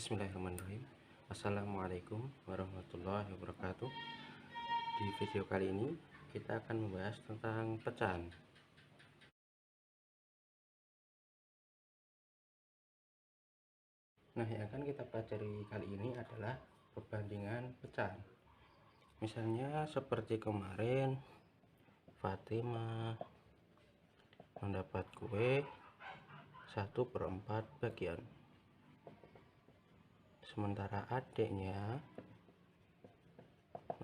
Bismillahirrahmanirrahim. Assalamualaikum warahmatullahi wabarakatuh. Di video kali ini kita akan membahas tentang pecahan. Nah, yang akan kita pelajari kali ini adalah perbandingan pecahan. Misalnya seperti kemarin Fatimah mendapat kue 1/4 bagian, sementara adiknya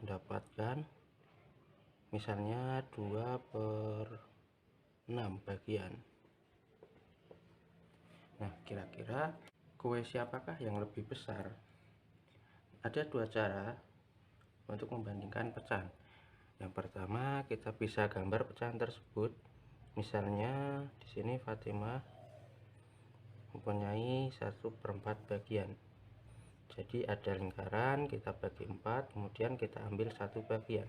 mendapatkan misalnya 2/6 bagian. Nah, kira-kira kue siapakah yang lebih besar? Ada dua cara untuk membandingkan pecahan. Yang pertama, kita bisa gambar pecahan tersebut. Misalnya di sini Fatimah mempunyai 1/4 bagian. Jadi ada lingkaran, kita bagi 4, kemudian kita ambil satu bagian.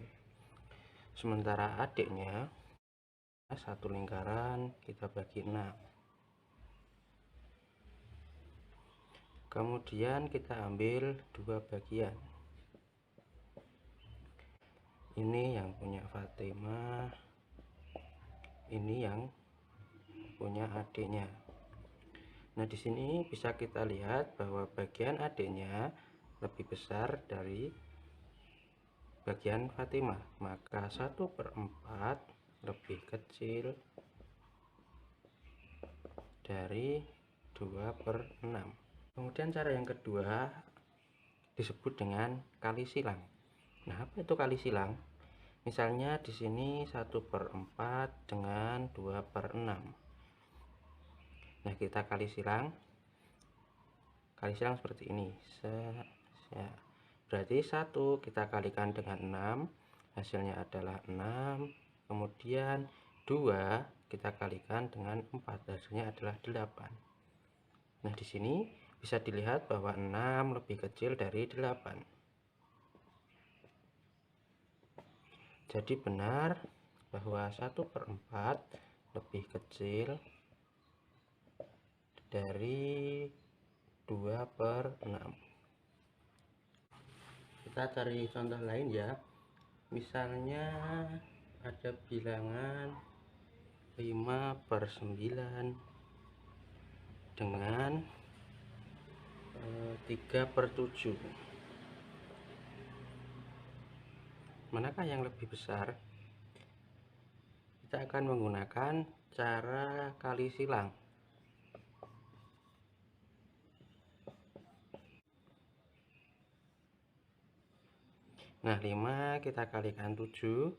Sementara adiknya satu lingkaran, kita bagi 6. Kemudian kita ambil 2 bagian. Ini yang punya Fatimah, ini yang punya adiknya. Nah, di sini bisa kita lihat bahwa bagian adiknya lebih besar dari bagian Fatimah, maka 1/4 lebih kecil dari 2/6. Kemudian cara yang kedua disebut dengan kali silang. Nah, apa itu kali silang? Misalnya di sini 1/4 dengan 2/6. Nah, kita kali silang seperti ini. Berarti 1 kita kalikan dengan 6, hasilnya adalah 6. Kemudian 2 kita kalikan dengan 4, hasilnya adalah 8. Nah, di sini bisa dilihat bahwa 6 lebih kecil dari 8. Jadi benar bahwa 1/4 lebih kecil dari 2/6. Kita cari contoh lain ya. Misalnya ada bilangan 5/9 dengan 3/7. Manakah yang lebih besar? Kita akan menggunakan cara kali silang. Nah, 5 kita kalikan 7,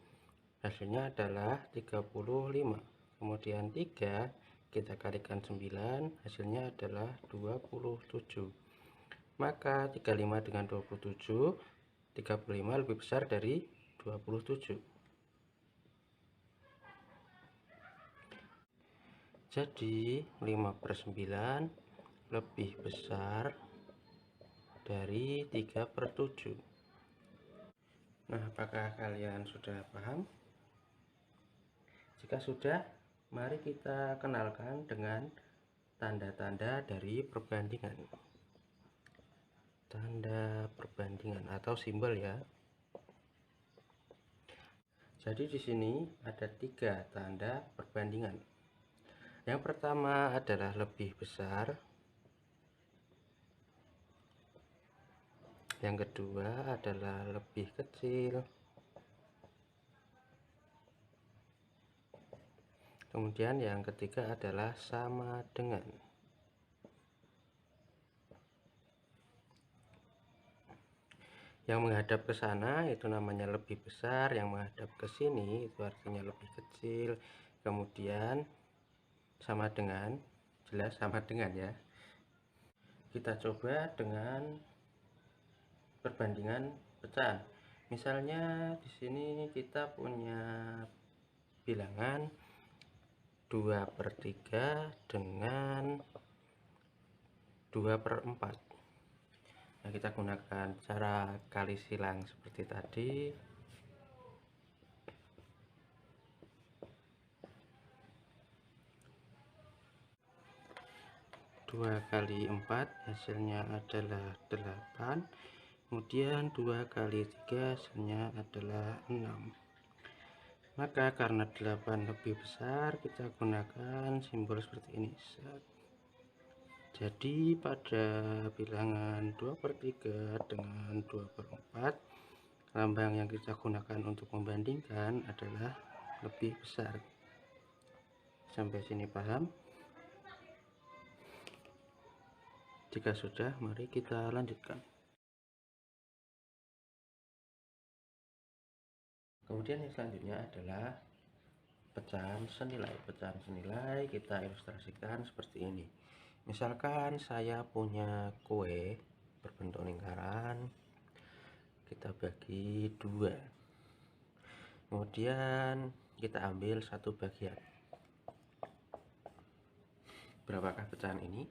hasilnya adalah 35. Kemudian 3 kita kalikan 9, hasilnya adalah 27. Maka 35 dengan 27, 35 lebih besar dari 27. Jadi 5/9 lebih besar dari 3/7. Nah, apakah kalian sudah paham? Jika sudah, mari kita kenalkan dengan tanda-tanda dari perbandingan. Tanda perbandingan atau simbol ya. Jadi di sini ada 3 tanda perbandingan. Yang pertama adalah lebih besar. Yang kedua adalah lebih kecil. Kemudian yang ketiga adalah sama dengan. Yang menghadap ke sana itu namanya lebih besar, yang menghadap ke sini itu artinya lebih kecil. Kemudian sama dengan, jelas sama dengan ya. Kita coba dengan perbandingan pecahan. Misalnya di sini kita punya bilangan 2/3 dengan 2/4. Nah, kita gunakan cara kali silang seperti tadi. 2 kali 4 hasilnya adalah 8, kemudian 2 kali 3 hasilnya adalah 6. Maka karena 8 lebih besar, kita gunakan simbol seperti ini. Jadi pada bilangan 2/3 dengan 2/4, lambang yang kita gunakan untuk membandingkan adalah lebih besar. Sampai sini paham? Jika sudah, mari kita lanjutkan. Kemudian yang selanjutnya adalah pecahan senilai. Pecahan senilai kita ilustrasikan seperti ini. Misalkan saya punya kue berbentuk lingkaran, kita bagi 2. Kemudian kita ambil satu bagian. Berapakah pecahan ini?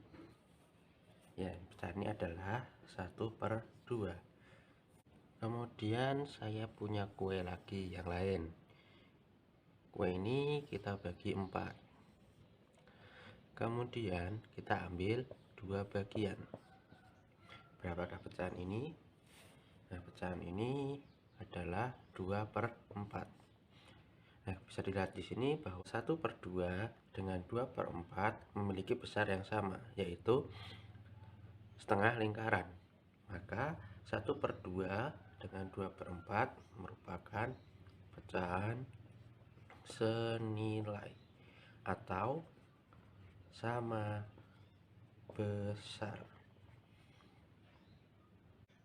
Ya, pecahan ini adalah 1/2. Kemudian saya punya kue lagi yang lain. Kue ini kita bagi 4. Kemudian kita ambil 2 bagian. Berapakah pecahan ini? Nah, pecahan ini adalah 2/4. Nah, bisa dilihat di sini bahwa 1/2 dengan 2/4 memiliki besar yang sama, yaitu setengah lingkaran. Maka 1/2 dengan 2/4 merupakan pecahan senilai atau sama besar.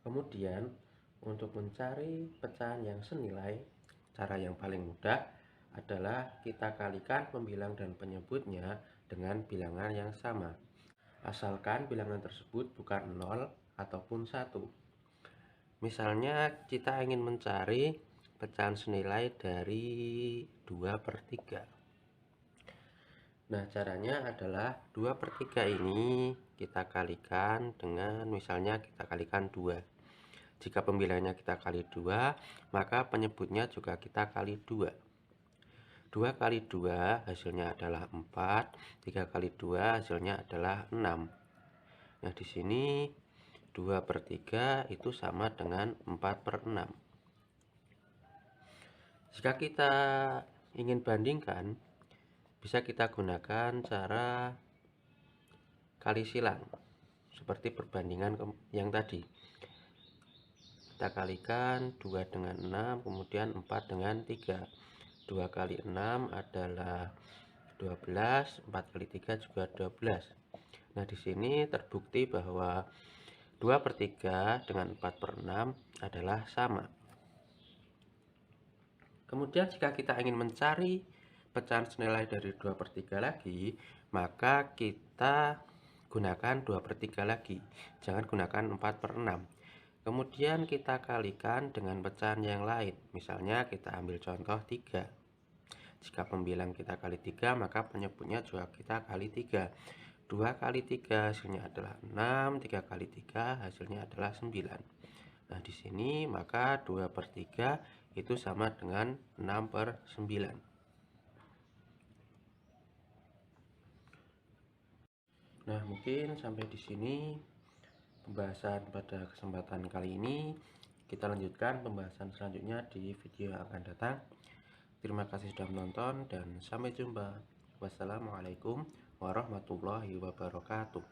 Kemudian untuk mencari pecahan yang senilai, cara yang paling mudah adalah kita kalikan pembilang dan penyebutnya dengan bilangan yang sama, asalkan bilangan tersebut bukan 0 ataupun 1. Misalnya kita ingin mencari pecahan senilai dari 2/3. Nah, caranya adalah 2/3 ini kita kalikan dengan, misalnya kita kalikan 2. Jika pembilangnya kita kali 2, maka penyebutnya juga kita kali 2. 2 kali 2 hasilnya adalah 4, 3 kali 2 hasilnya adalah 6. Nah, di sini 2/3 itu sama dengan 4/6. Jika kita ingin bandingkan, bisa kita gunakan cara kali silang seperti perbandingan yang tadi. Kita kalikan 2 dengan 6, kemudian 4 dengan 3. 2 kali 6 adalah 12, 4 kali 3 juga 12. Nah, di sini terbukti bahwa 2/3 dengan 4/6 adalah sama. Kemudian jika kita ingin mencari pecahan senilai dari 2/3 lagi, maka kita gunakan 2/3 lagi. Jangan gunakan 4/6. Kemudian kita kalikan dengan pecahan yang lain. Misalnya kita ambil contoh 3. Jika pembilang kita kali 3, maka penyebutnya juga kita kali 3. 2 kali 3 hasilnya adalah 6, 3 kali 3 hasilnya adalah 9. Nah, di sini maka 2/3 itu sama dengan 6/9. Nah, mungkin sampai di sini pembahasan pada kesempatan kali ini. Kita lanjutkan pembahasan selanjutnya di video yang akan datang. Terima kasih sudah menonton dan sampai jumpa. Wassalamualaikum warahmatullahi wabarakatuh.